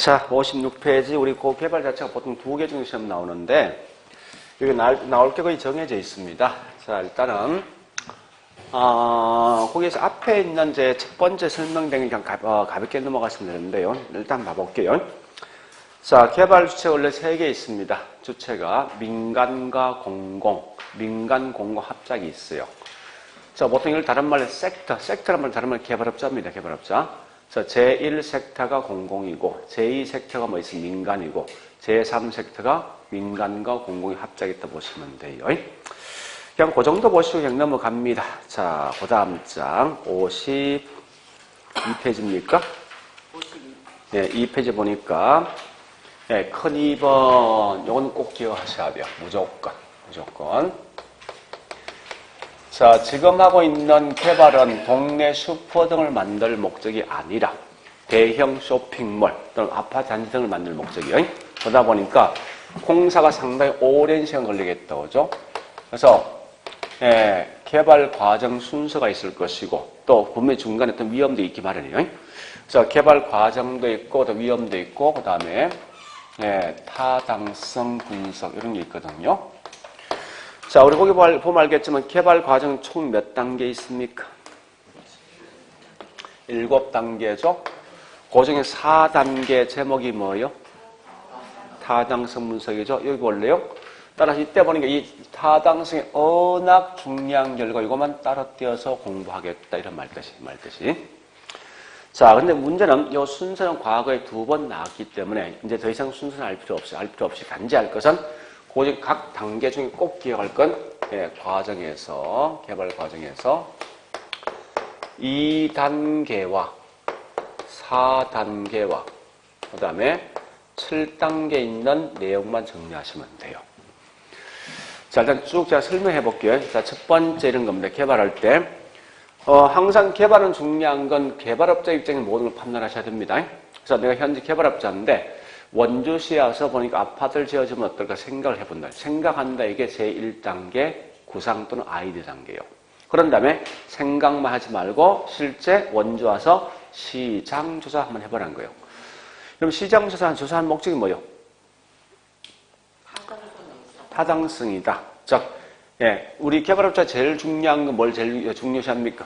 자, 56페이지 우리 그 개발 자체가 보통 2개 중에 시험 나오는데 여기 나올 게 거의 정해져 있습니다. 자, 일단은 거기에서 앞에 있는 제 첫 번째 설명된 게 그냥 가볍게 넘어가시면 되는데요. 일단 봐볼게요. 자, 개발 주체 원래 3개 있습니다. 주체가 민간과 공공, 민간 공공 합작이 있어요. 자, 보통 이걸 다른 말로 섹터란 말 다른 말로 개발업자입니다. 개발업자. 자, 제1섹터가 공공이고, 제2섹터가 뭐 있으면 민간이고, 제3섹터가 민간과 공공이 합작했다 보시면 돼요. 그냥 그 정도 보시고 그냥 넘어갑니다. 자, 그 다음 장 52페이지입니까? 52. 네, 2페이지 보니까 네, 큰 2번 요건 꼭 기억하셔야 돼요. 무조건. 자, 지금 하고 있는 개발은 동네 슈퍼 등을 만들 목적이 아니라 대형 쇼핑몰 또는 아파트 단지 등을 만들 목적이에요. 그러다 보니까 공사가 상당히 오랜 시간 걸리겠다, 그죠? 그래서 개발 과정 순서가 있을 것이고 또 분명히 중간에 어떤 위험도 있기 마련이에요. 그래서 개발 과정도 있고 또 위험도 있고 그 다음에 타당성 분석 이런 게 있거든요. 자, 우리 거기 보면 알겠지만 개발 과정 총 몇 단계 있습니까? 7단계죠. 그 중에 4단계 제목이 뭐예요? 타당성 분석이죠. 여기 볼래요? 따라서 이때 보니까 이 타당성의 워낙 중요한 결과 이것만 따로 띄어서 공부하겠다 이런 말뜻이. 자, 근데 문제는 이 순서는 과거에 2번 나왔기 때문에 이제 더 이상 순서는 알 필요 없이 단지 알 것은 각 단계 중에 꼭 기억할 건 과정에서 개발 과정에서 2단계와 4단계와 그 다음에 7단계 있는 내용만 정리하시면 돼요. 자, 일단 쭉 제가 설명해 볼게요. 자, 첫 번째 이런 겁니다. 개발할 때 항상 개발은 중요한 건 개발업자 입장에 모든 걸 판단하셔야 됩니다. 그래서 내가 현재 개발업자인데 원주시에 와서 보니까 아파트를 지어주면 어떨까 생각을 해본다. 생각한다. 이게 제1단계 구상 또는 아이디어 단계예요. 그런 다음에 생각만 하지 말고 실제 원주 와서 시장 조사 한번 해보라는 거예요. 그럼 시장 조사한 목적이 뭐예요? 타당성이다. 즉, 우리 개발업자 제일 중요한 건 뭘 제일 중요시합니까?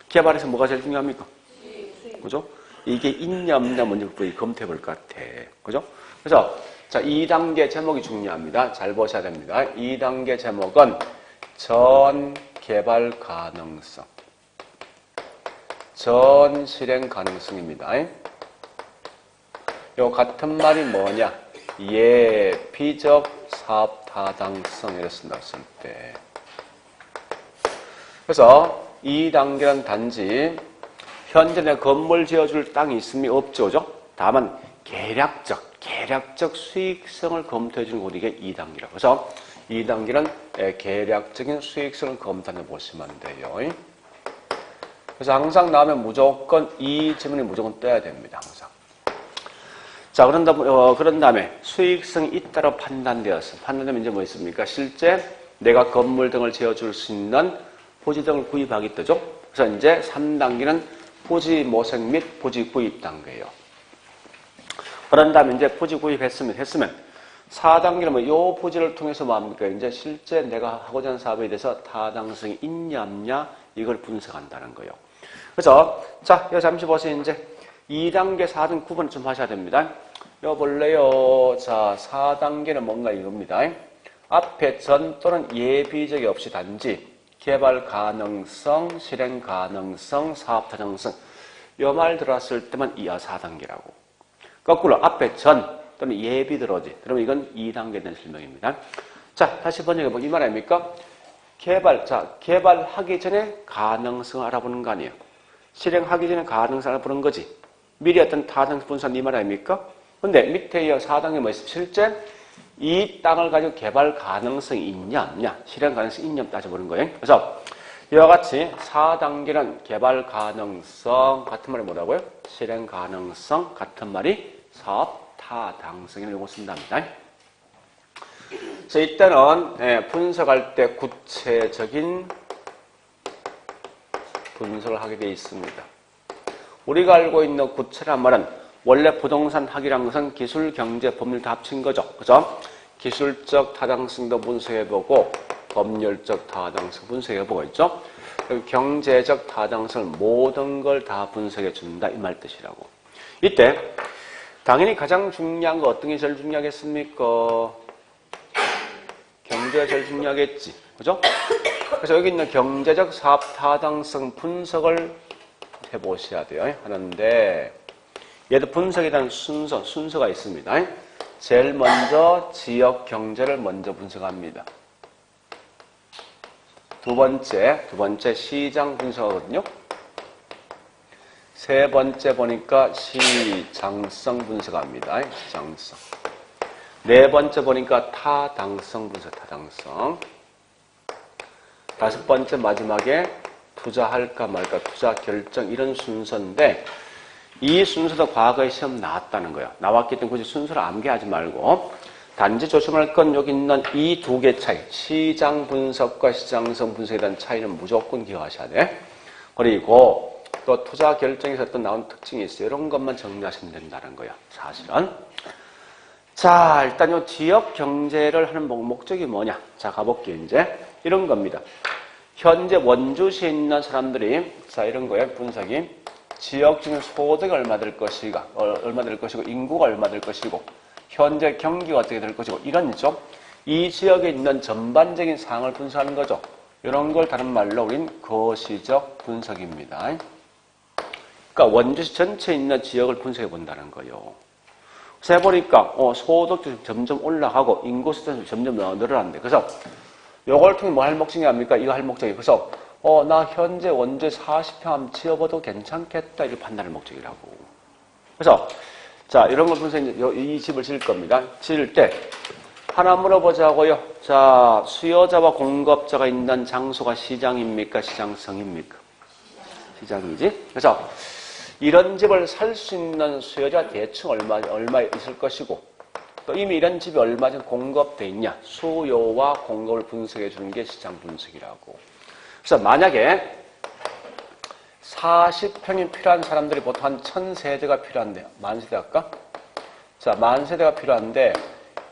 개발에서 뭐가 제일 중요합니까? 그죠? 이게 있냐 없냐 먼저 검토해 볼 것 같아. 그죠? 그래서 자, 2단계 제목이 중요합니다. 잘 보셔야 됩니다. 2단계 제목은 전 개발 가능성. 전 실행 가능성입니다. 요 같은 말이 뭐냐? 예비적 사업 타당성 이랬습니다. 쓸 때. 그래서 2단계는 단지 현재 내 건물 지어줄 땅이 있음이 없죠, 그죠? 다만 계략적 수익성을 검토해주는 곳이 이게 2단계라고. 그래서 2단계는 계략적인 수익성을 검토해 보시면 돼요. 그래서 항상 나오면 무조건 이 지문이 무조건 떠야 됩니다, 항상. 자, 그런 다음에 수익성이 있다로 판단되면 이제 뭐 있습니까? 실제 내가 건물 등을 지어줄 수 있는 토지 등을 구입하기 뜨죠. 그래서 이제 3단계는 토지 모색 및 토지 구입 단계예요. 그런 다음에 이제 토지 구입했으면 4단계는 뭐 요 토지를 통해서 뭐 합니까? 이제 실제 내가 하고자 하는 사업에 대해서 타당성이 있냐 없냐 이걸 분석한다는 거예요. 그래서 자, 이거 잠시 보세요. 이제 2단계, 4단계 구분 좀 하셔야 됩니다. 이거 볼래요? 자, 4단계는 뭔가 이겁니다. 앞에 전 또는 예비적이 없이 단지 개발 가능성, 실행 가능성, 사업 타당성 이 말 들어왔을 때만 2와 4단계라고. 거꾸로 앞에 전 또는 예비 들어오지. 그러면 이건 2단계에 대한 설명입니다. 자, 다시 번역해보면 이 말 아닙니까? 개발하기 전에 가능성을 알아보는 거 아니에요. 실행하기 전에 가능성을 알아보는 거지. 미리 어떤 타당성 분석한 이 말 아닙니까? 근데 밑에 4단계 뭐 있어요? 실제 이 땅을 가지고 개발 가능성이 있냐 없냐, 실행 가능성이 있냐 없냐 따져보는 거예요. 그래서 이와 같이 4단계는 개발 가능성 같은 말이 뭐라고요? 실행 가능성 같은 말이 사업 타당성이라고 요거 쓴답니다. 그래서 이때는 분석할 때 구체적인 분석을 하게 되어 있습니다. 우리가 알고 있는 구체란 말은 원래 부동산 학이란 것은 기술, 경제, 법률 다 합친 거죠. 그죠? 기술적 타당성도 분석해보고 법률적 타당성 분석해보고 있죠. 경제적 타당성을 모든 걸 다 분석해준다 이 말 뜻이라고. 이때 당연히 가장 중요한 거 어떤 게 제일 중요하겠습니까? 경제가 제일 중요하겠지. 그죠? 그래서 여기 있는 경제적 사업 타당성 분석을 해보셔야 돼요. 하는데 얘도 분석에 대한 순서가 있습니다. 제일 먼저 지역 경제를 먼저 분석합니다. 두 번째 시장 분석하거든요. 세 번째 보니까 시장성 분석합니다. 시장성. 네 번째 보니까 타당성 분석, 타당성. 다섯 번째 마지막에 투자할까 말까, 투자 결정 이런 순서인데 이 순서도 과거에 시험 나왔다는 거예요. 나왔기 때문에 굳이 순서를 암기하지 말고 단지 조심할 건 여기 있는 이 두 개 차이, 시장 분석과 시장성 분석에 대한 차이는 무조건 기억하셔야 돼. 그리고 또 투자 결정에서 또 나온 특징이 있어요. 이런 것만 정리하시면 된다는 거예요. 사실은. 자, 일단 요 지역 경제를 하는 목적이 뭐냐? 자, 가볼게요. 이제 이런 겁니다. 현재 원주시에 있는 사람들이 자 이런 거예요. 분석이 지역 중에 소득이 얼마 될 것이고 인구가 얼마 될 것이고 현재 경기가 어떻게 될 것이고 이런 있죠. 이 지역에 있는 전반적인 상황을 분석하는 거죠. 이런 걸 다른 말로 우린 거시적 분석입니다. 그러니까 원주시 전체에 있는 지역을 분석해 본다는 거예요. 그래서 해보니까 소득도 점점 올라가고 인구 수도 점점 늘어난대. 그래서 요걸 통해 뭐 할 목적이 아닙니까? 이거 할 목적이. 그래서 나 현재 원주에 40평 한번 지어봐도 괜찮겠다. 이걸 판단할 목적이라고. 그래서 자 이런 걸 분석해 이 집을 지을 겁니다. 지을 때 하나 물어보자고요. 자 수요자와 공급자가 있는 장소가 시장입니까? 시장성입니까? 시장이지. 그래서 이런 집을 살 수 있는 수요자가 대충 얼마 있을 것이고 또 이미 이런 집이 얼마 전에 공급돼 있냐 수요와 공급을 분석해 주는 게 시장 분석이라고. 그래서 만약에 40평이 필요한 사람들이 보통 한 1000세대가 필요한데요. 만세대 할까? 자, 만세대가 필요한데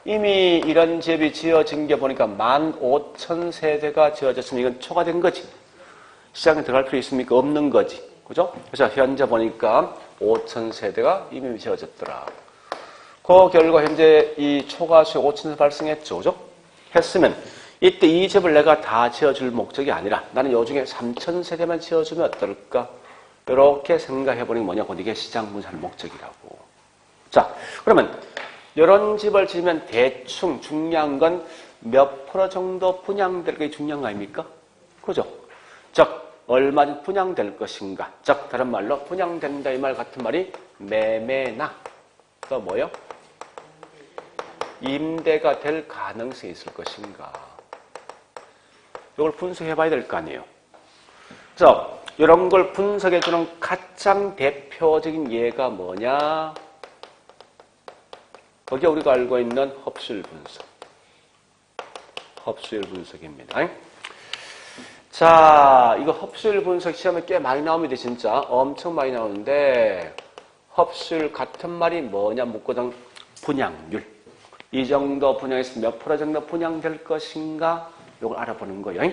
이미 이런 집이 지어진 게 보니까 15,000세대가 지어졌으면 이건 초과된 거지. 시장에 들어갈 필요 있습니까? 없는 거지. 그죠? 그래서 현재 보니까 5,000세대가 이미 지어졌더라. 그 결과 현재 이 초과수요 5,000세대 발생했죠. 그죠? 했으면 이때 이 집을 내가 다 지어줄 목적이 아니라 나는 요 중에 3,000세대만 지어주면 어떨까? 이렇게 생각해보는 게 뭐냐고. 이게 시장 분석할 목적이라고. 자, 그러면 이런 집을 지으면 대충 중요한 건 몇 프로 정도 분양될 게 중요한 거 아닙니까? 그죠? 즉, 얼마 분양될 것인가? 즉, 다른 말로 분양된다 이 말 같은 말이 매매나 또 뭐요? 임대가 될 가능성이 있을 것인가? 이걸 분석해봐야 될 거 아니에요. 그래서 이런 걸 분석해주는 가장 대표적인 예가 뭐냐? 거기에 우리가 알고 있는 흡수율 분석. 흡수율 분석입니다. 자, 이거 흡수율 분석 시험에 꽤 많이 나옵니다. 진짜 엄청 많이 나오는데 흡수율 같은 말이 뭐냐 묻거든. 분양률. 이 정도 분양에서 몇 프로 정도 분양될 것인가? 이걸 알아보는 거예요.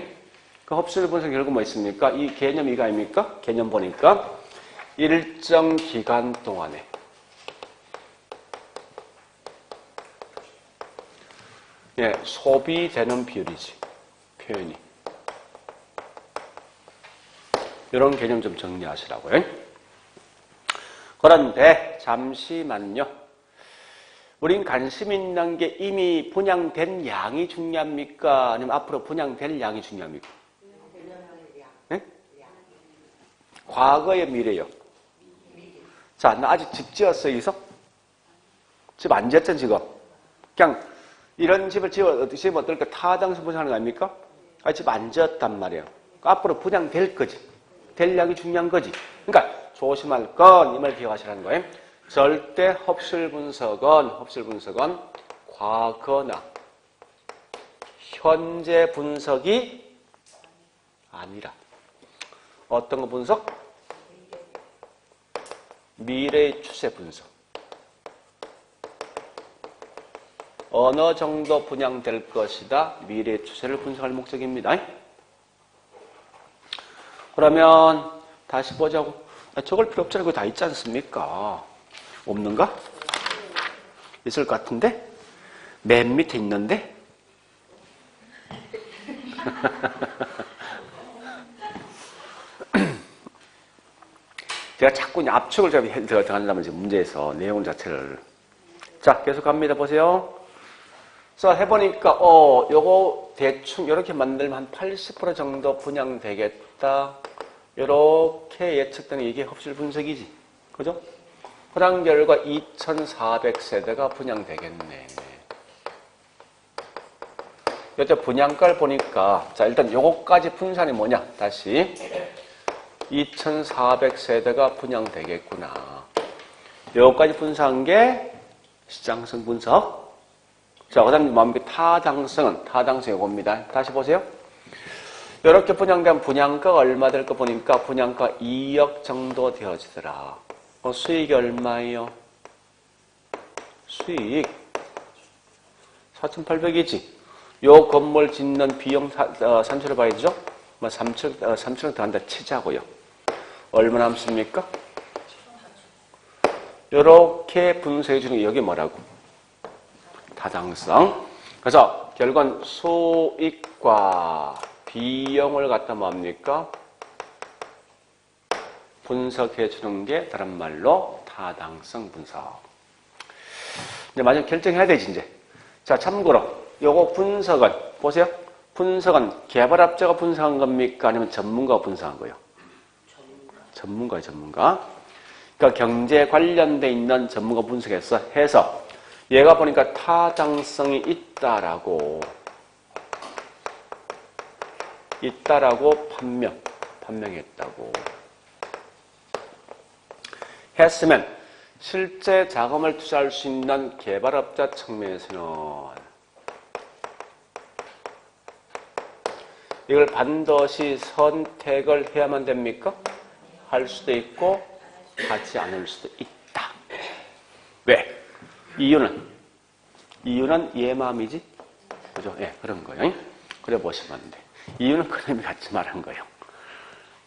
그 흡수율 분석 결국 뭐 있습니까? 이 개념 이거 아닙니까? 개념 보니까 일정 기간 동안에 소비되는 비율이지. 표현이. 이런 개념 좀 정리하시라고요. 그런데 잠시만요. 우린 관심 있는 게 이미 분양된 양이 중요합니까? 아니면 앞으로 분양될 양이 중요합니까? 네? 과거의 미래요. 자, 나 아직 집 지었어, 여기서? 집 안 지었잖아, 지금. 그냥 이런 집을 지으면 어떨까? 타당성 분석하는 거 아닙니까? 집 안 지었단 말이에요. 앞으로 분양될 거지. 될 양이 중요한 거지. 그러니까 조심할 건 이 말 기억하시라는 거예요. 절대 흡수율 분석은 과거나 현재 분석이 아니라 어떤 거 분석? 미래의 추세 분석. 어느 정도 분양될 것이다. 미래 추세를 분석할 목적입니다. 그러면 다시 보자고. 적을 필요 없잖아요. 그거 다 있지 않습니까? 없는가? 있을 것 같은데? 맨 밑에 있는데? 제가 자꾸 압축을 들어간다면 지금 문제에서 내용 자체를. 자, 계속 갑니다. 보세요. 자, 해보니까, 요거 대충 이렇게 만들면 한 80% 정도 분양되겠다. 요렇게 예측되는 이게 흡실 분석이지. 그죠? 그런 결과 2,400세대가 분양되겠네. 요때 분양가를 보니까, 자, 일단 요거까지 분산이 뭐냐? 다시. 2,400세대가 분양되겠구나. 요거까지 분산한 게 시장성 분석. 자, 그 다음에 뭡니까? 타당성은 요겁니다. 다시 보세요. 이렇게 분양된 분양가가 얼마 될 거 보니까 분양가 2억 정도 되어지더라. 수익이 얼마예요? 수익 4,800이지. 요 건물 짓는 비용 산출해 봐야 되죠? 3천 더 한다 치자고요. 얼마 남습니까? 요렇게 분석해 주는 게 여기 뭐라고? 타당성. 그래서 결과는 수익과 비용을 갖다 뭡니까? 분석해 주는 게 다른 말로 타당성 분석. 이제 마지막 결정해야 되지, 이제. 자, 참고로 요거 분석은 보세요. 분석은 개발업자가 분석한 겁니까? 아니면 전문가가 분석한 거예요? 전문가예요, 전문가. 그러니까 경제 관련돼 있는 전문가 분석해서 해서 얘가 보니까 타당성이 있다라고 판명했다고 했으면 실제 자금을 투자할 수 있는 개발업자 측면에서는 이걸 반드시 선택을 해야만 됩니까? 할 수도 있고 하지 않을 수도 있다. 왜? 이유는 얘 마음이지? 그죠? 예, 그런 거예요. 그래 보시면 돼. 이유는 그런 의미 갖지 말한 거예요.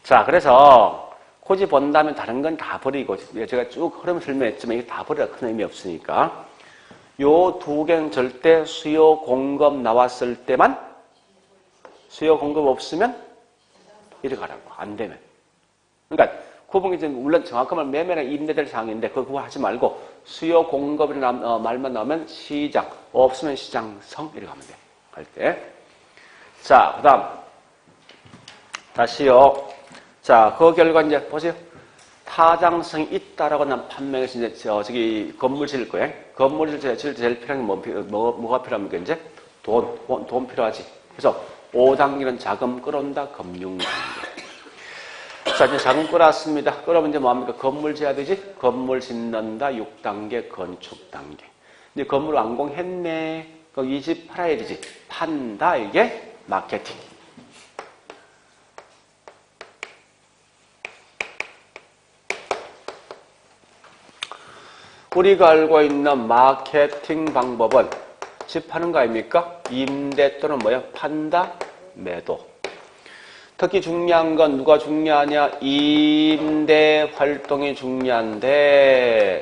자, 그래서 고지 본다면 다른 건 다 버리고, 제가 쭉 흐름 설명했지만 이게 다 버려야 큰 의미 없으니까. 요 두 개는 절대 수요 공급 나왔을 때만, 수요 공급 없으면 이리 가라고. 안 되면. 그러니까 구분이 지금 물론 정확하면 매매랑 임대될 사항인데 그거 하지 말고 수요 공급이라는 말만 나오면 시장, 없으면 시장성 이렇게 가면 돼. 할 때. 자, 그다음 다시요. 자, 그 결과 이제 보세요. 타당성이 있다라고 난 판명해서 이제 저기 건물 지을 거예요. 건물 지을 때 제일 필요한 게 뭐가 필요합니까? 이제 돈 필요하지. 그래서 5단계는 자금 끌어온다. 금융 단계. 자, 이제 자금 끌어왔습니다. 그러면 이제 뭐합니까? 건물 지어야 되지? 건물 짓는다. 6단계 건축 단계. 이제 건물 완공했네. 그럼 이 집 팔아야 되지. 판다. 이게 마케팅. 우리가 알고 있는 마케팅 방법은 집 파는 거 아닙니까? 임대 또는 뭐야? 판다, 매도. 특히 중요한 건 누가 중요하냐? 임대 활동이 중요한데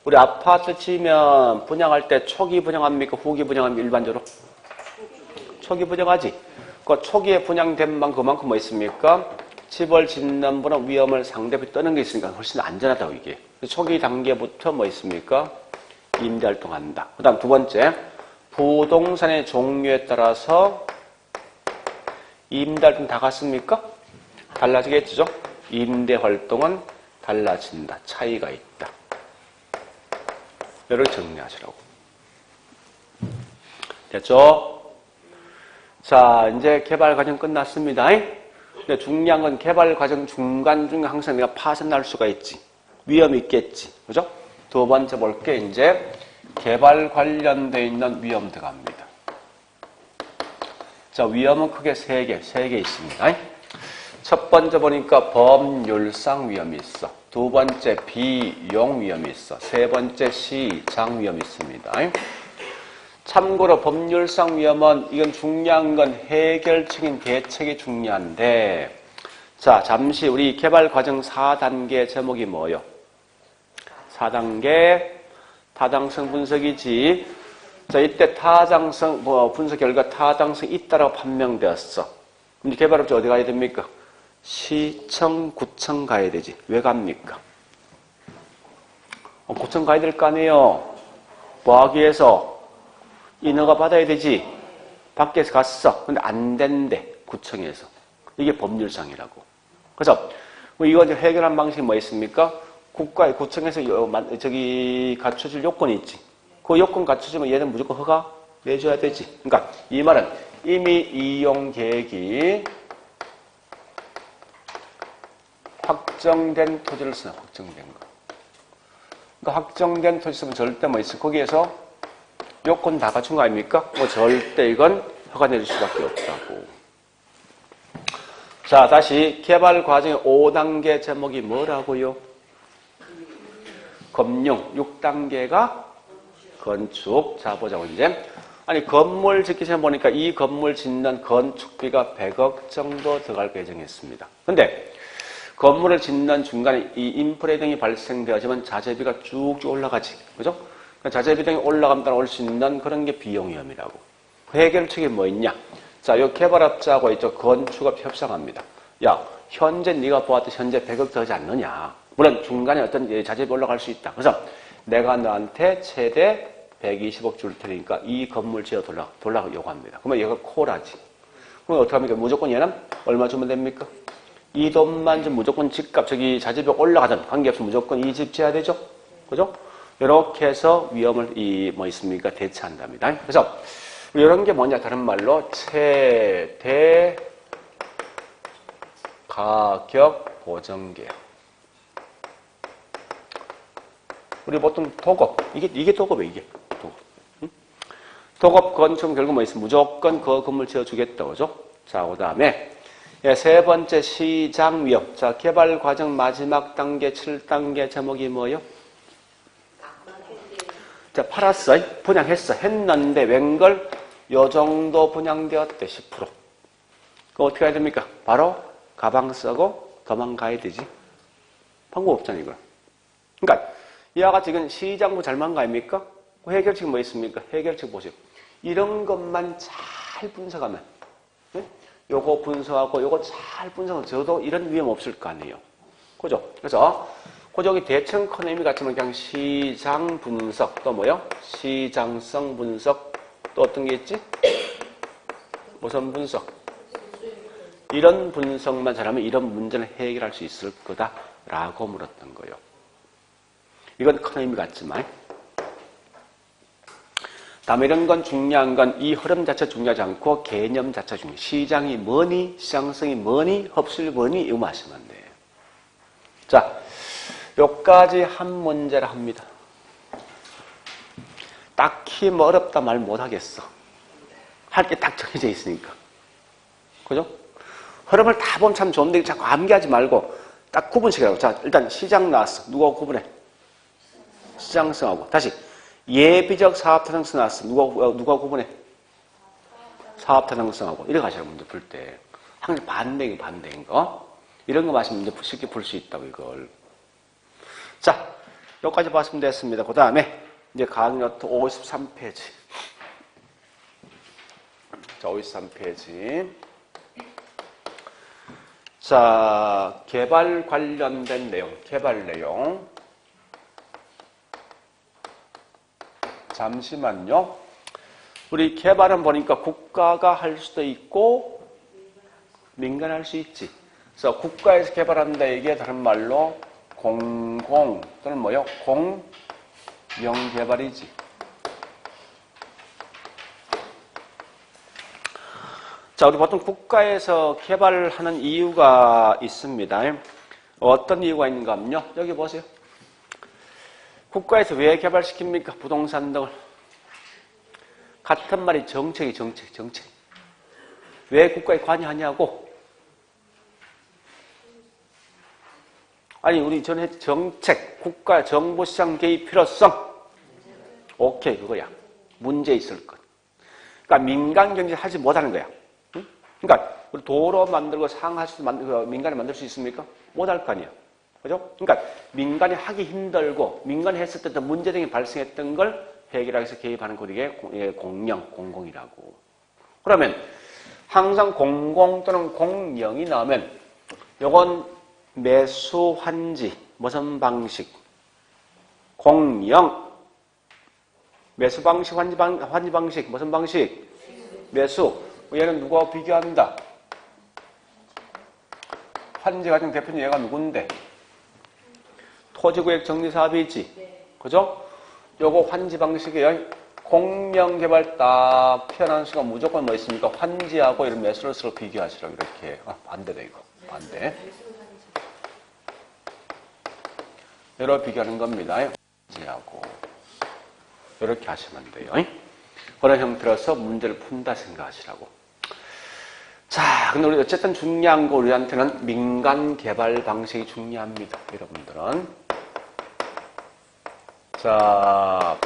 우리 아파트 지면 분양할 때 초기 분양합니까? 후기 분양합니까? 일반적으로? 초기 분양하지. 그 초기에 분양된 만큼 그만큼 뭐 있습니까? 집을 짓는 분은 위험을 상대적으로 떠는 게 있으니까 훨씬 안전하다고 이게. 초기 단계부터 뭐 있습니까? 임대활동한다. 그 다음 두 번째, 부동산의 종류에 따라서 임대활동 다 같습니까? 달라지겠죠? 임대활동은 달라진다. 차이가 있다. 이렇게 정리하시라고. 됐죠? 자, 이제 개발 과정 끝났습니다. 근데 중요한 건 개발 과정 중간 중에 항상 내가 파손 날 수가 있지. 위험이 있겠지. 그죠? 두 번째 볼게 이제 개발 관련돼 있는 위험 들어갑니다. 자, 위험은 크게 세 개 있습니다. 첫 번째 보니까 법률상 위험이 있어. 두 번째 비용 위험이 있어. 세 번째 시장 위험이 있습니다. 참고로 법률상 위험은 이건 중요한 건 해결책인 대책이 중요한데 자 잠시 우리 개발 과정 4단계 제목이 뭐요? 4단계 타당성 분석이지. 자 이때 타당성 분석 결과 타당성 있다라고 판명되었어. 그럼 개발업체 어디 가야 됩니까? 시청, 구청 가야 되지. 왜 갑니까? 구청 가야 될 거 아니에요. 뭐 하기 위해서? 인허가 받아야 되지. 밖에서 갔어. 근데 안 된대. 구청에서. 이게 법률상이라고. 그래서 뭐 이거 해결한 방식이 뭐 있습니까? 국가의 구청에서 저기 갖춰줄 요건이 있지. 그 요건 갖춰주면 얘는 무조건 허가 내줘야 되지. 그러니까 이 말은 이미 이용 계획이 확정된 토지를 쓰나 확정된 거. 그러니까 확정된 토지 쓰면 절대 뭐 있어. 거기에서 요건 다 갖춘 거 아닙니까? 뭐 절대 이건 허가 내줄 수밖에 없다고. 자, 다시 개발 과정의 5단계 제목이 뭐라고요? 검용. 6단계가 건축. 자, 보자고 이제. 아니, 건물 짓기 전에 보니까 이 건물 짓는 건축비가 100억 정도 들어갈 예정했습니다. 근데 건물을 짓는 중간에 이 인프레 등이 발생되어지면 자재비가 쭉쭉 올라가지. 그죠? 자재비 등이 올라가면 따라 올 수 있는 그런 게 비용위험이라고. 그 해결책이 뭐 있냐? 자, 요 개발업자하고 이쪽 건축업 협상합니다. 야, 현재 네가 보았듯이 현재 100억 들어가지 않느냐? 물론 중간에 어떤 자재비 올라갈 수 있다. 그래서 내가 너한테 최대 120억 줄 테니까 이 건물 지어 돌라고 요구합니다. 그러면 얘가 콜하지. 그럼 어떻게 합니까? 무조건 얘는 얼마 주면 됩니까? 이 돈만 좀 무조건 집값, 저기 자재비 올라가든 관계없이 무조건 이 집 지어야 되죠? 그죠? 이렇게 해서 위험을 뭐 있습니까? 대처한답니다. 그래서 이런 게 뭐냐? 다른 말로 최대 가격 보정계약. 우리 보통 도급, 이게 도급이에요, 이게. 도급. 응? 도급 건축은 결국 뭐 있어? 무조건 그 건물 지어주겠다, 그죠? 자, 그 다음에, 세 번째 시장 위험. 자, 개발 과정 마지막 단계, 7단계 제목이 뭐요? 자, 팔았어. 분양했어. 했는데, 웬걸? 요 정도 분양되었대, 10%. 그럼 어떻게 해야 됩니까? 바로 가방 쓰고 도망가야 되지. 방법 없잖아, 이거. 그러니까, 이와 같이 이건 시장부 잘못한 거 아닙니까? 그 해결책이 뭐 있습니까? 해결책 보세요. 이런 것만 잘 분석하면, 네? 요거 분석하고 요거 잘 분석하면 저도 이런 위험 없을 거 아니에요. 그죠? 그래서, 저기 대청 커네미 같으면 그냥 시장 분석, 또 뭐요? 시장성 분석, 또 어떤 게 있지? 무슨 분석? 이런 분석만 잘하면 이런 문제를 해결할 수 있을 거다라고 물었던 거예요. 이건 큰 의미 같지만 다음에 이런 건 중요한 건 이 흐름 자체 중요하지 않고 개념 자체 중요해. 시장이 뭐니? 시장성이 뭐니? 흡수율이 뭐니? 이거 마시면 돼. 자, 여기까지 한 문제를 합니다. 딱히 뭐 어렵다 말 못하겠어. 할 게 딱 정해져 있으니까. 그죠? 흐름을 다 보면 참 좋은데 자꾸 암기하지 말고 딱 구분식이라고. 자, 일단 시장 나왔어. 누가 구분해? 시장성하고. 다시 예비적 사업타당성 나왔어. 누가 구분해? 사업타당성하고. 이렇게 하시라고 문제 풀 때. 항상 반대인 거. 이런 거 마시면 문제 쉽게 풀 수 있다고 이걸. 자, 여기까지 봤으면 됐습니다. 그 다음에 이제 강의노트 53페이지. 자, 53페이지. 자, 개발 관련된 내용, 개발 내용. 잠시만요. 우리 개발은 보니까 국가가 할 수도 있고 민간 할 수 있지. 그래서 국가에서 개발한다 이게 다른 말로 공공 또는 뭐요? 공영 개발이지. 자, 우리 보통 국가에서 개발하는 이유가 있습니다. 어떤 이유가 있는가 하면요. 여기 보세요. 국가에서 왜 개발시킵니까? 부동산 등을. 같은 말이 정책. 왜 국가에 관여하냐고? 아니, 우리 전에 정책, 국가, 정부 시장 개입 필요성. 오케이, 그거야. 문제 있을 것. 그러니까 민간 경제 하지 못하는 거야. 응? 그러니까 우리 도로 만들고 상하수도 민간에 만들 수 있습니까? 못할 거 아니야. 그죠? 그러니까 민간이 하기 힘들고 민간이 했을 때 문제 등이 발생했던 걸 해결하기 위해서 개입하는 거 이게 공영, 공공이라고. 그러면 항상 공공 또는 공영이 나오면 요건 매수 환지 무슨 방식? 공영. 매수 방식, 환지 방식 무슨 방식? 매수. 얘는 누구와 비교한다? 환지 가장 대표적인 얘가 누군데? 토지구역 정리사업이지. 그죠? 요거 환지 방식이에요. 공영개발 딱 표현하는 순간 무조건 뭐 있습니까? 환지하고 이런 매수를 서로 비교하시라고 이렇게. 반대다 이거. 반대. 여러 비교하는 겁니다. 환지하고. 이렇게 하시면 돼요. 그런 형태로서 문제를 푼다 생각하시라고. 자, 근데 우리 어쨌든 중요한 거 우리한테는 민간 개발 방식이 중요합니다. 여러분들은. 자,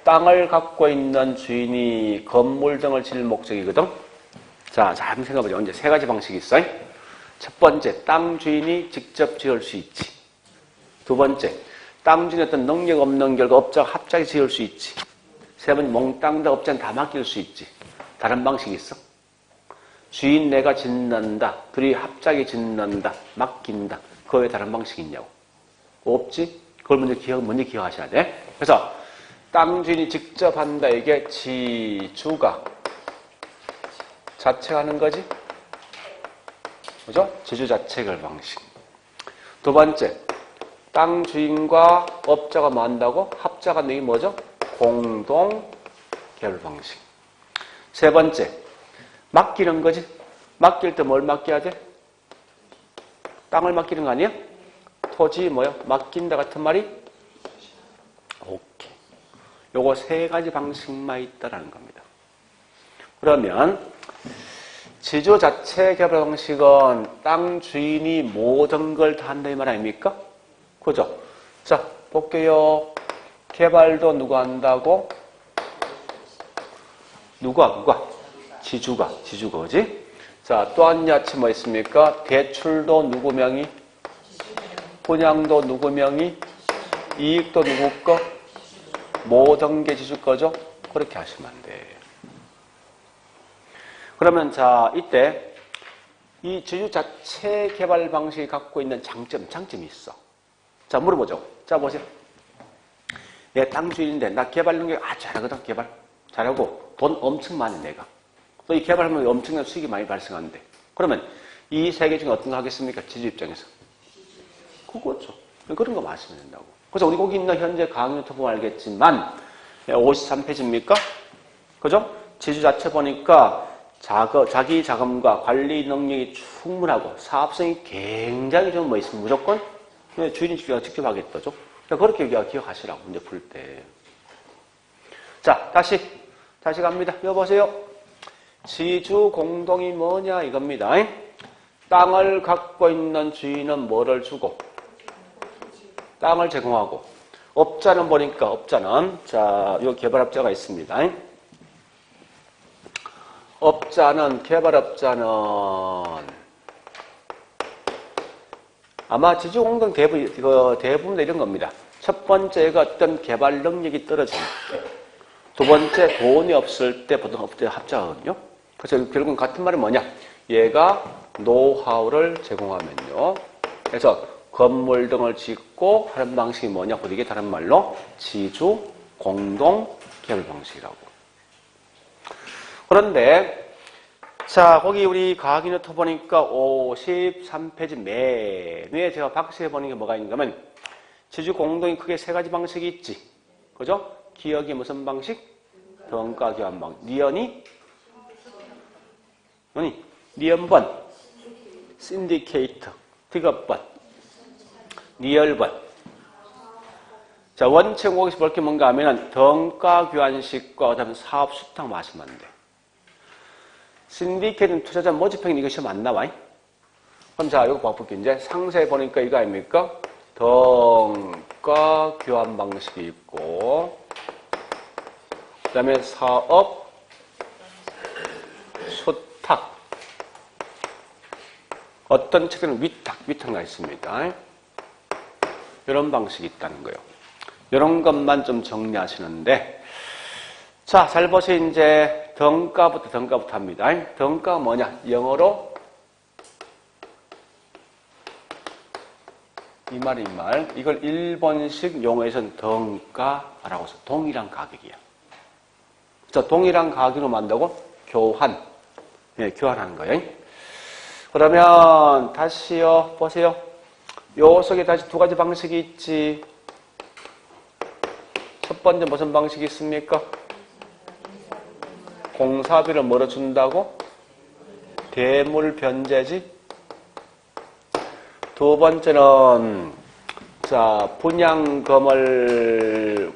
땅을 갖고 있는 주인이 건물 등을 지을 목적이거든. 자, 한번 생각해보자. 이제 세 가지 방식이 있어요. 첫 번째, 땅 주인이 직접 지을 수 있지. 두 번째, 땅 주인이 어떤 능력 없는 결과 업자가 합작이 지을 수 있지. 세 번째, 몽땅 업자는 다 맡길 수 있지. 다른 방식이 있어? 주인 내가 짓는다. 둘이 합작이 짓는다. 맡긴다. 그 외에 다른 방식이 있냐고. 없지? 그걸 먼저 기억하셔야 돼. 그래서 땅 주인이 직접 한다. 이게 지주가 자책하는 거지. 그죠? 지주 자체결 방식. 두 번째, 땅 주인과 업자가 뭐 한다고? 합작한 게 뭐죠? 공동 계열 방식. 세 번째, 맡기는 거지. 맡길 때 뭘 맡겨야 돼? 땅을 맡기는 거 아니야? 토지 뭐야? 맡긴다 같은 말이? 오케이. 요거 세 가지 방식만 있다라는 겁니다. 그러면 지주 자체 개발 방식은 땅 주인이 모든 걸 다 한다 이 말 아닙니까? 그죠? 자, 볼게요. 개발도 누가 한다고? 누가? 지주가, 그지? 자, 또 한 야채 뭐 있습니까? 대출도 누구 명의? 분양도 누구 명의? 이익도 누구 거? 모든 게 지주 거죠? 그렇게 하시면 안 돼. 그러면 자, 이때 이 지주 자체 개발 방식이 갖고 있는 장점이 있어. 자, 물어보죠. 자, 보세요. 얘 땅 주인인데 나 개발 능력 아주 잘하거든. 개발 잘하고 돈 엄청 많이 내가. 또 이 개발하면 엄청난 수익이 많이 발생하는데 그러면 이 세 개 중에 어떤 거 하겠습니까? 지주 입장에서. 그거죠. 그런 거 마시면 된다고. 그래서 우리 거기 있는 현재 강의 보면 알겠지만 53페이지입니까? 그죠? 지주 자체 보니까 자기 자금과 관리 능력이 충분하고 사업성이 굉장히 좀 뭐 있으면 무조건 주인이 직접 하겠다죠. 그렇게 기억하시라고 문제 풀 때. 자, 다시 갑니다. 여보세요. 지주 공동이 뭐냐 이겁니다. 땅을 갖고 있는 주인은 뭐를 주고? 땅을 제공하고. 업자는 보니까 업자는 자, 요 개발업자가 있습니다. 개발업자는 아마 지주 공동 대부분 이런 겁니다. 첫 번째가 어떤 개발 능력이 떨어질 때. 두 번째, 돈이 없을 때 보통 업자 합작하거든요. 그래서 결국은 같은 말이 뭐냐? 얘가 노하우를 제공하면요. 그래서 건물 등을 짓고 하는 방식이 뭐냐? 이게 다른 말로 지주 공동 개발 방식이라고. 그런데 자, 거기 우리 과학 유니트 보니까 53페이지 맨 위에 제가 박스해 보는 게 뭐가 있는가 하면 지주 공동이 크게 세 가지 방식이 있지. 그죠? 기억이 무슨 방식? 등가 교환 방식. 니언번, 신디케이터, 픽업번, 니얼번. 자, 원칙 거기서 볼 게 뭔가 하면은 등가 교환식과 그다음에 사업 수탁 마시면 안 돼. 신디케이터는 투자자 모집형이 이거 시험 안 나와. 그럼 자, 이거 봐볼게. 이제 상세히 보니까 이거 아닙니까? 등가 교환 방식이 있고, 그 다음에 사업 수탁. 어떤 책에는 위탁 나 있습니다. 이런 방식이 있다는 거예요. 이런 것만 좀 정리하시는데, 자, 잘 보세요. 이제 덩가부터 합니다. 덩가가 뭐냐? 영어로 이 말. 이걸 일본식 용어에서는 덩가라고 해서 동일한 가격이야. 자, 동일한 가격으로 만들고 교환. 예, 교환하는 거예요. 그러면 다시요. 보세요. 요 속에 다시 두 가지 방식이 있지. 첫 번째 무슨 방식이 있습니까? 공사비를 뭐로 준다고? 대물 변제지. 두 번째는 자, 분양금을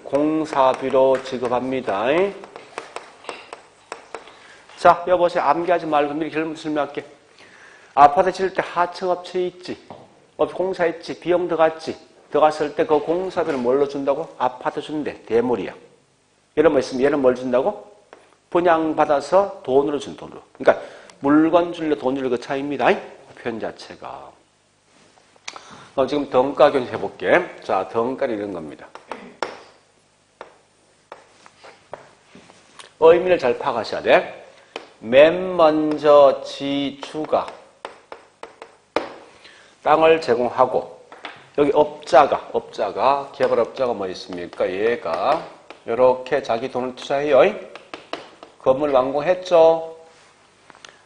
공사비로 지급합니다. 자, 여보세요. 암기하지 말고 미리 결론 설명할게. 아파트 지을 때 하청업체 있지. 공사했지. 비용 들어갔지. 들어갔을 때 그 공사비를 뭘로 준다고? 아파트 준대. 대물이야. 얘는 뭐 있으면 얘는 뭘 준다고? 분양받아서 돈으로 준 돈으로. 그러니까 물건 줄려 돈 줄려 그 차이입니다. 표현 자체가. 지금 덩가 견해 해볼게. 자, 덩가는 이런 겁니다. 의미를 잘 파악하셔야 돼. 맨 먼저 지주가 땅을 제공하고 여기 업자가 개발업자가 뭐 있습니까? 얘가 이렇게 자기 돈을 투자해요. 건물 완공했죠.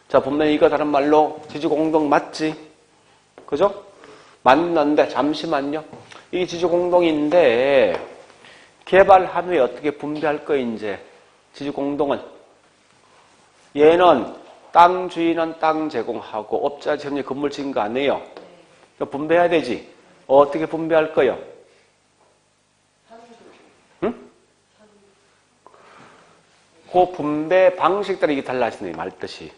자, 분명히 이거 다른 말로 지주공동 맞지? 그죠? 맞는데 잠시만요. 이 지주공동인데 개발하면 어떻게 분배할 거 이제 지주공동은 얘는 땅 주인은 땅 제공하고 업자 전에 건물 지은 거 아니에요. 그러니까 분배해야 되지. 어떻게 분배할 거요? 응? 그 분배 방식 따라 이게 달라지네 말뜻이.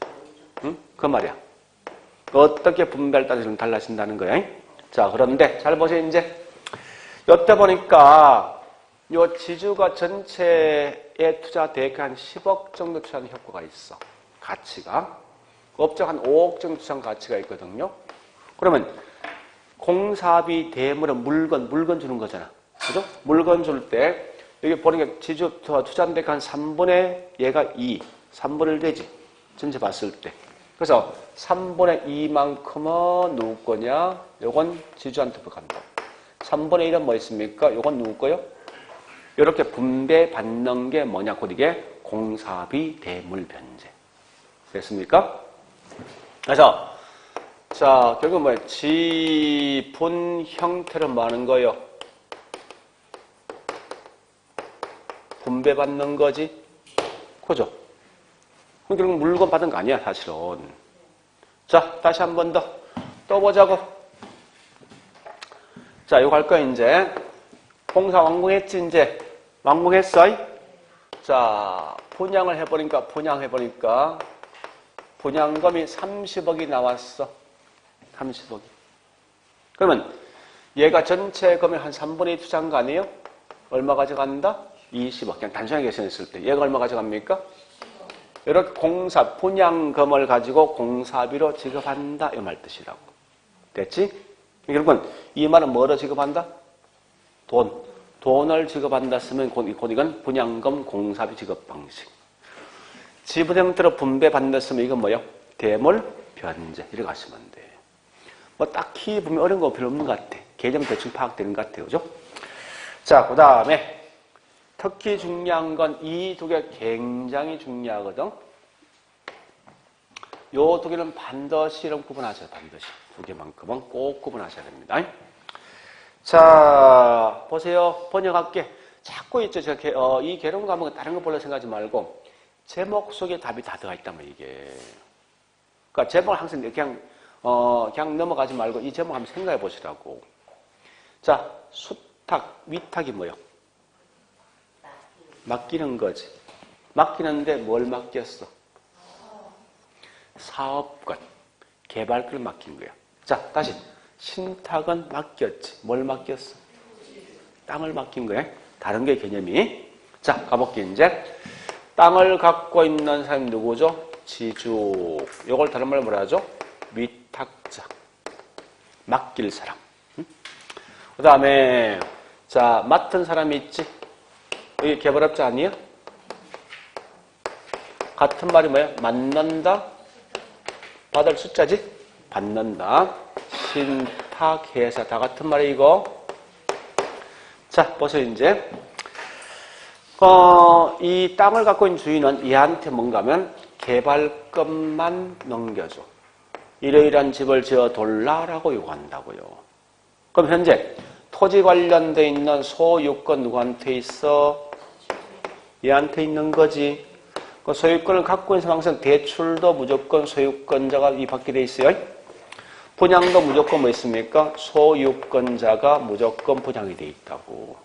응? 그 말이야. 어떻게 분배할 따라 좀 달라진다는 거야. 자, 그런데 잘 보세요. 이제 여태 보니까 요 지주가 전체에 투자 대략 한 10억 정도 투자하는 효과가 있어. 가치가. 업자가 한 5억 정도 투자한 가치가 있거든요. 그러면 공사비 대물은 물건 주는 거잖아. 그죠? 물건 줄 때 여기 보니까 지주 투자한 대략 한 3분의 얘가 2, 3분의 1 되지. 전체 봤을 때. 그래서 3분의 2만큼은 누구 거냐? 요건 지주한테 간다. 3분의 1은 뭐 있습니까? 요건 누구 거요? 이렇게 분배받는 게 뭐냐? 곧 이게 공사비 대물 변제. 됐습니까? 그래서 자, 결국 뭐야? 지분 형태로 뭐 하는 거요? 분배받는 거지? 그죠? 그럼 결국 물건 받은 거 아니야, 사실은. 자, 다시 한 번 더. 또 보자고. 자, 이거 할 거야, 이제. 공사 완공했지, 이제. 완공했어. 자, 분양해보니까, 분양금이 30억이 나왔어. 30억이. 그러면 얘가 전체 금액 한 3분의 2 투자한 거 아니에요? 얼마 가져간다? 20억. 그냥 단순하게 계산했을 때. 얘가 얼마 가져갑니까? 이렇게 분양금을 가지고 공사비로 지급한다. 이 말 뜻이라고. 됐지? 결국은 이 말은 뭐로 지급한다? 돈을 지급한다 쓰면 곧 이건 분양금 공사비 지급 방식. 지분 형태로 분배받는다 쓰면 이건 뭐요? 대물 변제. 이렇게 하시면 돼. 뭐 딱히 보면 어려운 거 별로 없는 것 같아. 개념 대충 파악되는 것 같아요. 그죠? 자, 그 다음에 특히 중요한 건 이 두 개 굉장히 중요하거든. 요 두 개는 반드시 이런 구분하셔야 돼요. 반드시. 두 개만큼은 꼭 구분하셔야 됩니다. 자, 보세요. 번역할게. 자꾸 있죠. 제가 이 개론 과목은 다른 거 보려 생각하지 말고 제목 속에 답이 다 들어가 있다면 이게. 그러니까 제목을 항상 그냥 넘어가지 말고 이 제목 한번 생각해 보시라고. 자, 수탁, 위탁이 뭐요? 맡기는 거지. 맡기는데 뭘 맡겼어? 사업권, 개발권을 맡긴 거야. 자, 다시. 신탁은 맡겼지. 뭘 맡겼어? 땅을 맡긴 거야. 다른 게 개념이. 자, 가볼게, 이제. 땅을 갖고 있는 사람이 누구죠? 지주. 요걸 다른 말로 뭐라 하죠? 위탁자. 맡길 사람. 그 다음에, 자, 맡은 사람이 있지? 여기 개발업자 아니에요? 같은 말이 뭐야? 맡는다? 받을 숫자지? 받는다. 신탁회사. 다 같은 말이 이거. 자, 보세요, 이제. 이 땅을 갖고 있는 주인은 얘한테 뭔가 하면 개발권만 넘겨줘. 이러이러한 집을 지어 돌라라고 요구한다고요. 그럼 현재 토지 관련돼 있는 소유권 누구한테 있어? 얘한테 있는 거지. 그 소유권을 갖고 있는 상황에서는 대출도 무조건 소유권자가 이 받게 돼 있어요. 분양도 무조건 뭐 있습니까? 소유권자가 무조건 분양이 돼 있다고.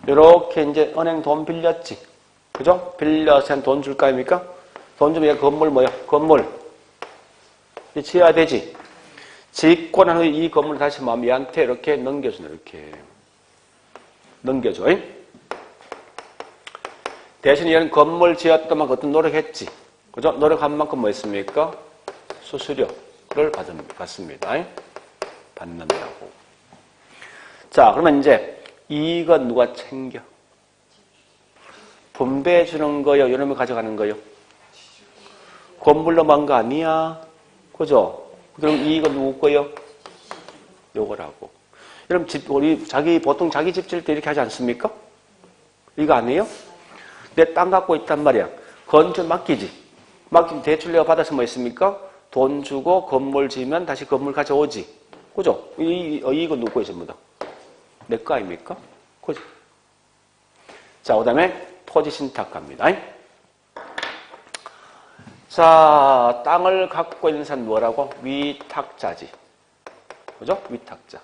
이렇게 이제 은행 돈 빌렸지. 그죠? 빌려서 돈 줄 거 아닙니까? 돈 주면 얘 건물 뭐야? 건물. 이제 지어야 되지. 짓고 난 후에 이 건물을 다시 얘한테 이렇게 넘겨주네. 이렇게. 넘겨줘. 대신 얘는 건물 지었던 만큼 어떤 노력했지. 그죠? 노력한 만큼 뭐 했습니까? 수수료를 받습니다. 받는다고. 자, 그러면 이제 이익은 누가 챙겨? 분배해 주는 거요? 이놈이 가져가는 거요? 건물로 만 거 아니야? 그죠? 그럼 이익은 누구 거요? 요거라고. 여러분, 보통 자기 집 지을 때 이렇게 하지 않습니까? 이거 아니에요? 내 땅 갖고 있단 말이야. 건축 맡기지. 맡기면 대출 내가 받아서 뭐 했습니까? 돈 주고 건물 지으면 다시 건물 가져오지. 그죠? 이거 누구 거예요, 전부 다? 내 거 아닙니까? 그죠? 자, 그 다음에 토지 신탁 갑니다. 자, 땅을 갖고 있는 사람 뭐라고? 위탁자지. 그죠? 위탁자.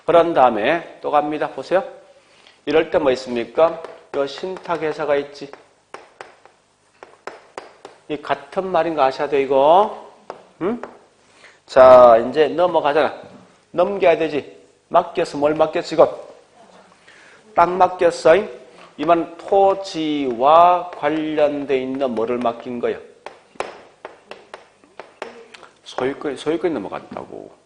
그런 다음에 또 갑니다. 보세요. 이럴 때 뭐 있습니까? 요 신탁회사가 있지. 이 같은 말인 거 아셔야 돼, 이거. 응? 자, 이제 넘어가잖아. 넘겨야 되지. 맡겼어. 뭘 맡겼어, 이거? 땅 맡겼어. 이만 토지와 관련돼 있는 뭐를 맡긴 거야? 소유권이 넘어갔다고.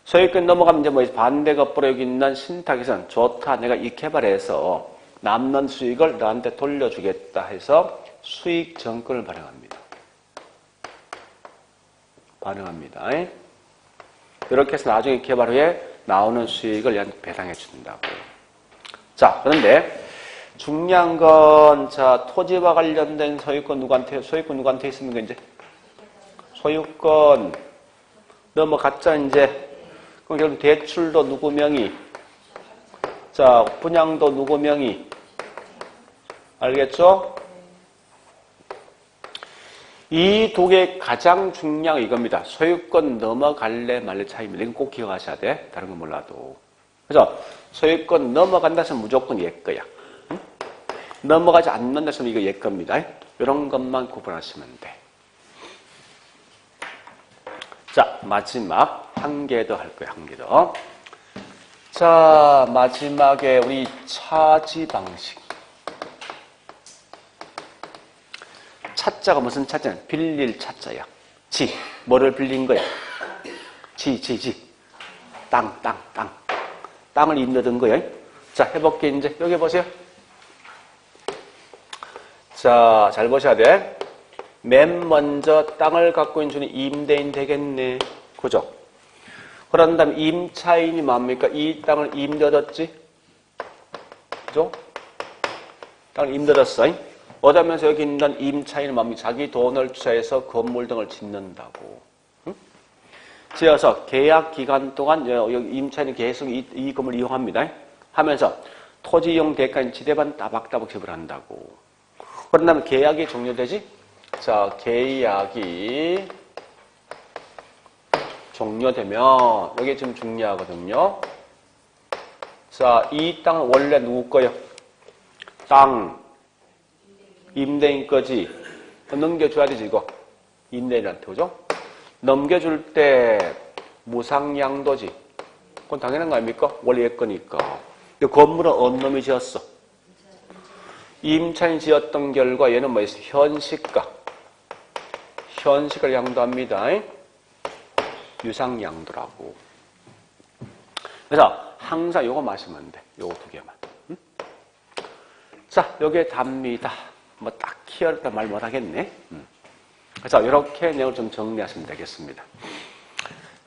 소유권 넘어가면 이제 뭐 반대가 여기 있는 신탁에서는 좋다. 내가 이 개발해서 남는 수익을 너한테 돌려주겠다 해서 수익 정권을 발행합니다. 이렇게 해서 나중에 개발 후에 나오는 수익을 얘한테 배상해 준다고. 자, 그런데 중요한 건, 자, 토지와 관련된 소유권 누구한테 있는 거 이제? 소유권 넘어갔자, 이제. 그럼 결국 대출도 누구 명의? 자, 분양도 누구 명의? 알겠죠? 이 두 개 가장 중요한 건 이겁니다. 소유권 넘어갈래 말래 차이입니다. 이건 꼭 기억하셔야 돼. 다른 건 몰라도. 그래서 소유권 넘어간다 해서 무조건 얘 거야. 응? 넘어가지 않는다 해서 이거 얘 겁니다. 이런 것만 구분하시면 돼. 자, 마지막 한 개 더 할 거야. 한 개 더. 자, 마지막에 우리 차지 방식. 차자가 무슨 차자냐? 빌릴 차자야. 지. 뭐를 빌린 거야? 지. 땅. 땅을 인도든 거야. 자, 해볼게, 이제. 여기 보세요. 자, 잘 보셔야 돼. 맨 먼저 땅을 갖고 있는 주인이 임대인 되겠네. 그죠? 그런 다음에 임차인이 뭡니까? 이 땅을 임대얻었지? 그죠? 땅을 임대얻었어. 얻으면서 여기 있는 임차인은 뭡니까? 자기 돈을 투자해서 건물 등을 짓는다고. 응? 지어서 계약 기간 동안 여기 임차인이 계속 이 건물을 이용합니다. 하면서 토지 이용 대가인 지대반 따박따박 지불한다고. 그런 다음에 계약이 종료되지? 자, 계약이 종료되면 여기 지금 중요하거든요. 자, 이 땅은 원래 누구 거요? 땅 임대인 거지. 넘겨줘야 되지 이거. 임대인한테. 그죠? 넘겨줄 때 무상양도지. 그건 당연한 거 아닙니까? 원래 얘 거니까. 이 건물은 어느 놈이 지었어? 임차인이 지었던 결과 얘는 뭐 있어? 현시가를 양도합니다. 유상양도라고. 그래서 항상 요거 마시면 돼. 요거 두 개만. 응? 자, 요게 답니다. 뭐 딱히 어렵다 말 못하겠네. 그래서 이렇게 내용을 좀 정리하시면 되겠습니다.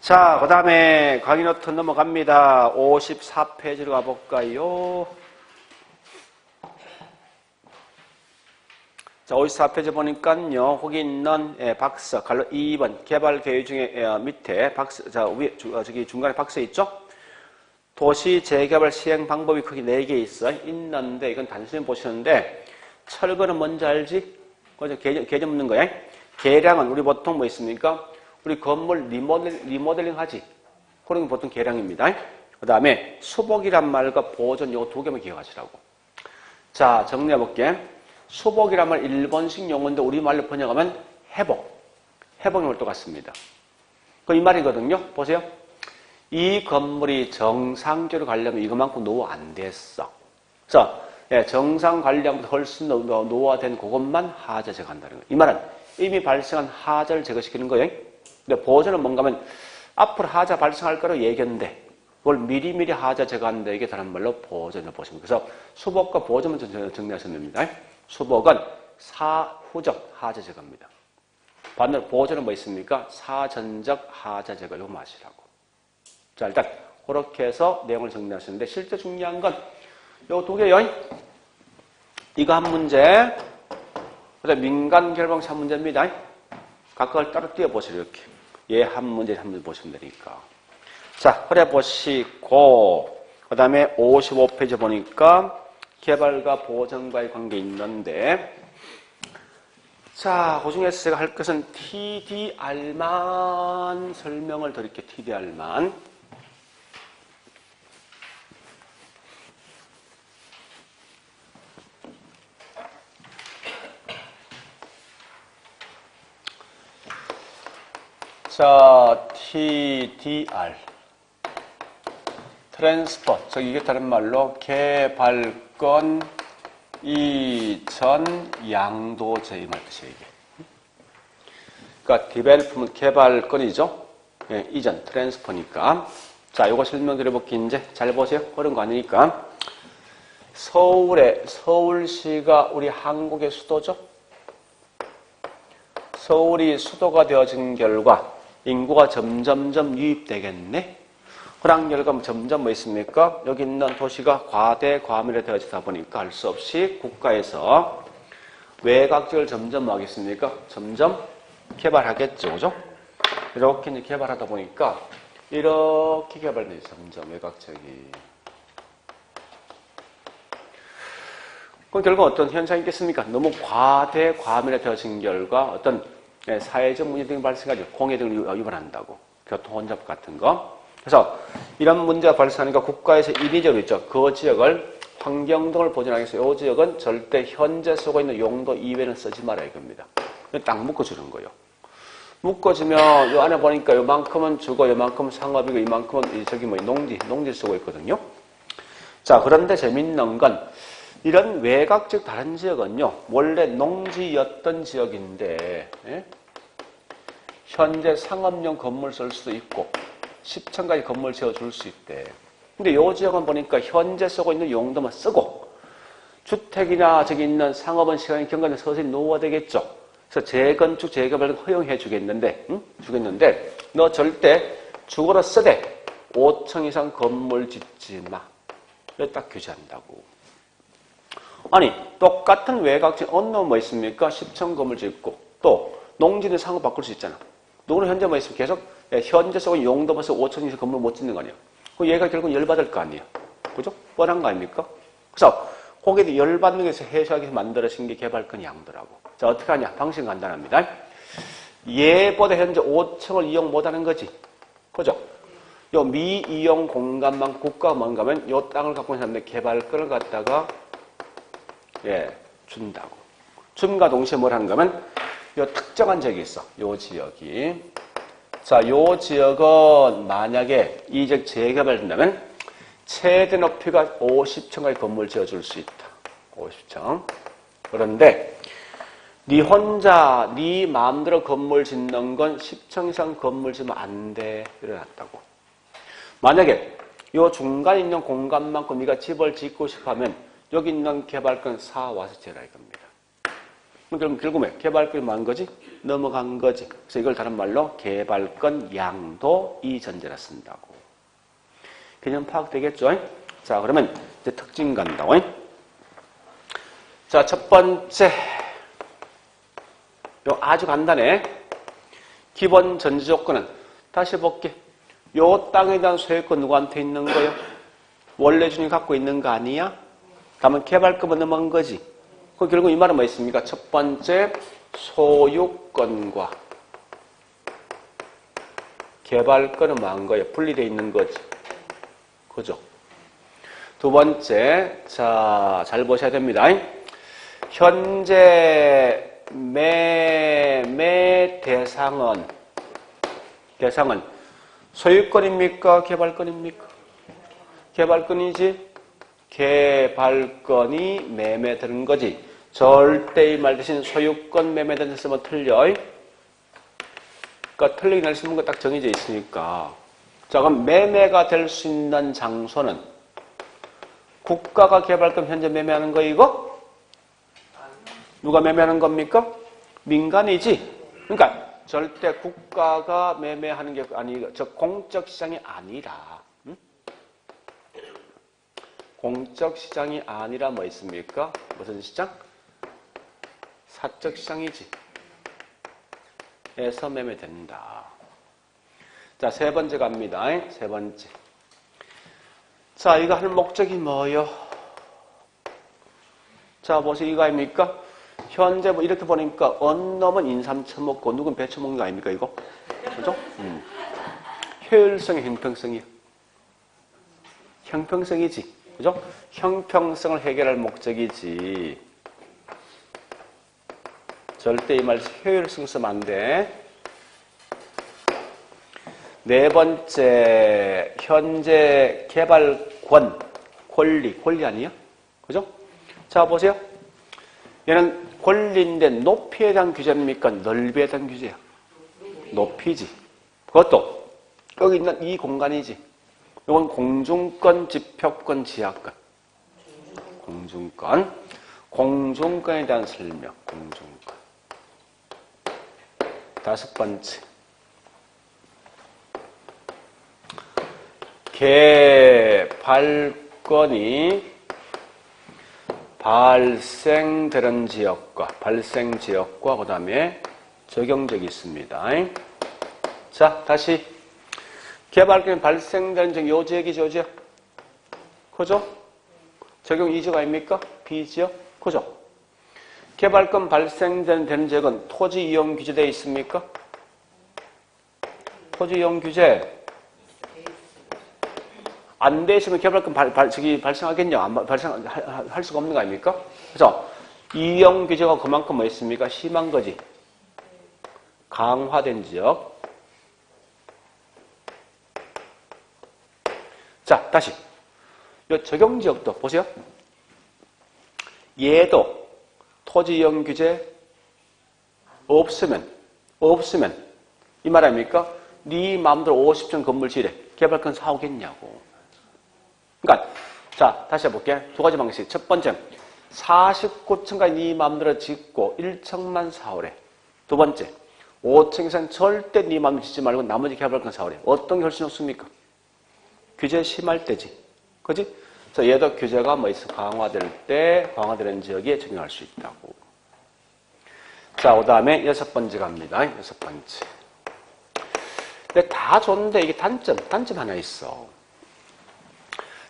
자, 그 다음에 강의 노트 넘어갑니다. 54페이지로 가볼까요? 자, 54페이지 보니까요, 거기 있는 박스, 갈로 2번, 개발 계획 중에 밑에 박스, 자, 위에, 저기 중간에 박스 있죠? 도시 재개발 시행 방법이 크게 4개 있는데, 이건 단순히 보시는데, 철거는 뭔지 알지? 그죠? 개념 없는 거야. 계량은 우리 보통 뭐 있습니까? 우리 건물 리모델링 하지. 그런 게 보통 계량입니다. 그 다음에 수복이란 말과 보존 요거 두 개만 기억하시라고. 자, 정리해 볼게. 수복이란 말 일본식 용어인데 우리말로 번역하면 회복용을 또 같습니다. 그 이 말이거든요. 보세요. 이 건물이 정상적으로 가려면 이것만큼 노후 안 됐어. 그래서 정상 관리하면 훨씬 노후화된 그것만 하자 제거한다는 거예요. 이 말은 이미 발생한 하자를 제거시키는 거예요. 근데 보존은 뭔가 하면 앞으로 하자 발생할 거로 예견돼. 그걸 미리미리 하자 제거한다. 이게 다른 말로 보존을 보시면. 그래서 수복과 보존을 정리하시면 됩니다. 수복은 사후적 하자 제거입니다. 반대로 보존은 뭐 있습니까? 사전적 하자 제거. 이거 마시라고. 자, 일단 그렇게 해서 내용을 정리하시는데 실제 중요한 건 요 두 개요. 이거 한 문제, 그다음 민간 결방사 한 문제입니다. 각각을 따로 띄워보세요. 이렇게. 얘 한 문제 보시면 되니까. 자, 그래 보시고 그 다음에 55페이지 보니까 개발과 보전과의 관계 있는데 자, 그 중에서 제가 할 것은 TDR만 설명을 드릴게요. TDR만. 자, TDR. 트랜스퍼. 이게 다른 말로 개발권 이전 양도제 이 말 뜻이에요, 이게. 그러니까 디벨롭먼트 개발권이죠. 예, 이전 트랜스퍼니까. 자, 요거 설명드려 볼게요. 이제 잘 보세요. 그런 거 아니니까. 서울시가 우리 한국의 수도죠. 서울이 수도가 되어진 결과 인구가 점점점 유입되겠네. 그런 결과 점점 뭐 있습니까? 여기 있는 도시가 과대 과밀화 되어지다 보니까 할 수 없이 국가에서 외곽지역을 점점 뭐 하겠습니까? 점점 개발하겠죠. 그죠? 이렇게 이제 개발하다 보니까 이렇게 개발돼요. 점점 외곽지역이. 그럼 결국 어떤 현상이 있겠습니까? 너무 과대 과밀화 되어진 결과 어떤 사회적 문제 등이 발생하죠. 공해 등을 유발한다고. 교통 혼잡 같은 거. 그래서 이런 문제가 발생하니까 국가에서 인위적으로 있죠. 그 지역을 환경 등을 보존하기 위해서 이 지역은 절대 현재 쓰고 있는 용도 이외에는 쓰지 말아야 겁니다. 딱 묶어주는 거예요. 묶어주면 이 안에 보니까 요만큼은 주거, 요만큼은 상업이고 이만큼은 저기 뭐 농지 쓰고 있거든요. 자, 그런데 재밌는 건 이런 외곽적 다른 지역은요, 원래 농지였던 지역인데, 예? 현재 상업용 건물 쓸 수도 있고, 10층까지 건물 지어줄 수 있대. 근데 이 지역은 보니까 현재 쓰고 있는 용도만 쓰고, 주택이나 저기 있는 상업은 시간이 경과는 서서히 노후화되겠죠. 그래서 재건축, 재개발을 허용해 주겠는데, 주겠는데, 너 절대 주거로 쓰되 5층 이상 건물 짓지 마. 이렇게 딱 규제한다고. 아니, 똑같은 외곽지 어느 뭐 있습니까? 10층 건물 짓고, 또, 농지는 상업 바꿀 수 있잖아. 누구는 현재 뭐 있으면 계속, 현재 쓰고 있는 용도 벌써 5층 이상 건물 못 짓는 거 아니야? 그럼 얘가 결국 열받을 거 아니야? 그죠? 뻔한 거 아닙니까? 그래서, 거기에 열받는 것에서 해소하기 위해서 만들어진 게 개발권 양도라고. 자, 어떻게 하냐? 방식은 간단합니다. 얘보다 현재 5층을 이용 못 하는 거지. 그죠? 요 미이용 공간만 국가가 뭔가 하면 요 땅을 갖고 있는 사람들 개발권을 갖다가 준다고. 줌과 동시에 뭘 하는가 하면, 요 특정한 지역이 있어. 요 지역이. 자, 요 지역은 만약에 이 지역 재개발된다면, 최대 높이가 50층까지 건물 지어줄 수 있다. 50층. 그런데 네 혼자 네 마음대로 건물 짓는 건 10층 이상 건물 짓으면 안 돼. 이래놨다고. 만약에 요 중간에 있는 공간만큼 네가 집을 짓고 싶으면 여기 있는 개발권 사와서 지어라 이겁니다. 그럼 결국에 개발권이 뭐한 거지? 넘어간 거지. 그래서 이걸 다른 말로 개발권 양도 이전제라 쓴다고. 개념 파악되겠죠? 자, 그러면 이제 특징 간다고. 자, 첫 번째. 요 아주 간단해. 기본 전제 조건은 다시 볼게. 요 땅에 대한 소유권 누구한테 있는 거예요? 원래 주인이 갖고 있는 거 아니야? 다만 개발권은 넘어간 거지. 그 결국 이 말은 뭐 있습니까? 첫 번째 소유권과 개발권은 뭐한 거예요? 분리되어 있는 거지. 그죠? 두 번째, 자, 잘 보셔야 됩니다. 현재 매매 대상은 소유권입니까? 개발권입니까? 개발권이지. 개발권이 매매되는 거지. 절대 이 말 대신 소유권 매매되는 쓰면 틀려. 그러니까 틀리게 낼 수 있는 거 딱 정해져 있으니까. 자, 그럼 매매가 될 수 있는 장소는 국가가 개발권 현재 매매하는 거 이거? 누가 매매하는 겁니까? 민간이지. 그러니까 절대 국가가 매매하는 게 아니, 즉 공적 시장이 아니라. 공적 시장이 아니라 뭐 있습니까? 무슨 시장? 사적 시장이지. 에서 매매된다. 자, 세 번째 갑니다. 세 번째. 자, 이거 할 목적이 뭐요? 자, 보세요. 이거 아닙니까? 현재 뭐 이렇게 보니까 어느 놈은 인삼 처먹고 누군 배 처먹는 거 아닙니까? 이거? 그죠? 효율성이 형평성이요. 형평성이지. 그죠? 형평성을 해결할 목적이지. 절대 이 말 효율성 쓰면 안 돼. 네 번째, 현재 개발권, 권리 아니에요? 그죠? 자, 보세요. 얘는 권리인데 높이에 대한 규제입니까? 넓이에 대한 규제야. 높이지. 그것도 여기 있는 이 공간이지. 이건 공중권, 지표권, 지하권. 공중권. 공중권에 대한 설명. 공중권. 다섯 번째. 개발권이 발생되는 지역과 발생 지역과 그 다음에 적용적이 있습니다. 자, 다시 개발권이 발생되는 지역 요 지역이죠, 요 지역. 그죠? 적용 이 지역 아닙니까? B 지역. 그죠? 개발권 발생되는 지역은 토지 이용 규제되어 있습니까? 토지 이용 규제. 안 돼 있으면 개발권 발생하겠냐? 발생할 수가 없는 거 아닙니까? 그래서 이용 규제가 그만큼 뭐 있습니까? 심한 거지. 강화된 지역. 자, 다시. 이 적용 지역도 보세요. 얘도 토지 이용 규제 없으면 이 말 아닙니까? 네 마음대로 50층 건물 지으래. 개발권 사오겠냐고. 그러니까 자, 다시 해볼게. 두 가지 방식. 첫 번째, 49층까지 네 마음대로 짓고 1층만 사오래. 두 번째, 5층 이상 절대 네 마음대로 짓지 말고 나머지 개발권 사오래. 어떤 게 훨씬 좋습니까? 규제 심할 때지. 그지? 그래서 얘도 규제가 뭐 있어? 강화될 때 강화되는 지역에 적용할 수 있다고. 자, 그 다음에 여섯 번째 갑니다. 여섯 번째. 근데 다 좋은데 이게 단점 하나 있어.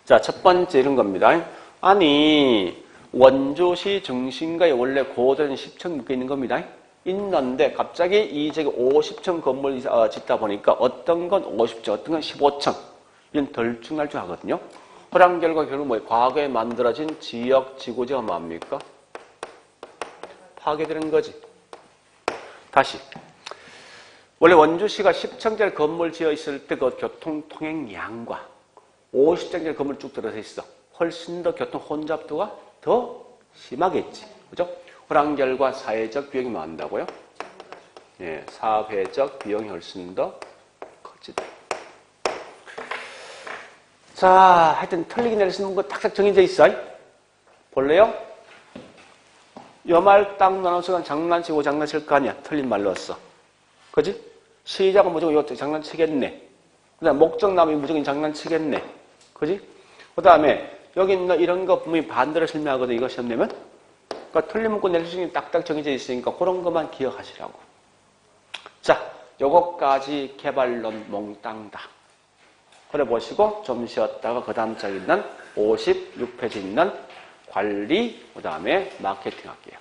자, 첫 번째 이런 겁니다. 아니, 원주시 중심가에 원래 고도는 10층 묶여 있는 겁니다. 있는데 갑자기 이 지역에 50층 건물 짓다 보니까 어떤 건 50층, 어떤 건 15층. 이건 덜쭉날쭉하거든요. 그런 결과 결국 뭐예요? 과거에 만들어진 지역, 지구지가 뭡니까? 파괴되는 거지. 다시. 원래 원주시가 10층짜리 건물 지어 있을 때 그 교통 통행량과 50장짜리 건물 쭉 들어서 있어. 훨씬 더 교통 혼잡도가 더 심하겠지. 그죠? 호랑결과 사회적 비용이 많다고요? 예, 사회적 비용이 훨씬 더 커지다. 자, 하여튼 틀리기 내릴 수 있는 거 딱딱 정해져 있어. 볼래요? 요 말 딱 나눠서 장난치고 장난칠 거 아니야. 틀린 말로 써. 그지? 시작은 무조건 이것도 장난치겠네. 그 다음 목적 나오면 무조건 장난치겠네. 그지? 그 다음에 여기 있는 이런 거 분명히 반대로 설명하거든. 이거 시험 내면. 그러니까 틀린 문구 내릴 수 있는 게 딱딱 정해져 있으니까 그런 것만 기억하시라고. 자, 요것까지 개발론 몽땅 다. 그래 보시고 좀 쉬었다가 그 다음 장에 있는 56페이지 있는 관리, 그 다음에 마케팅 할게요.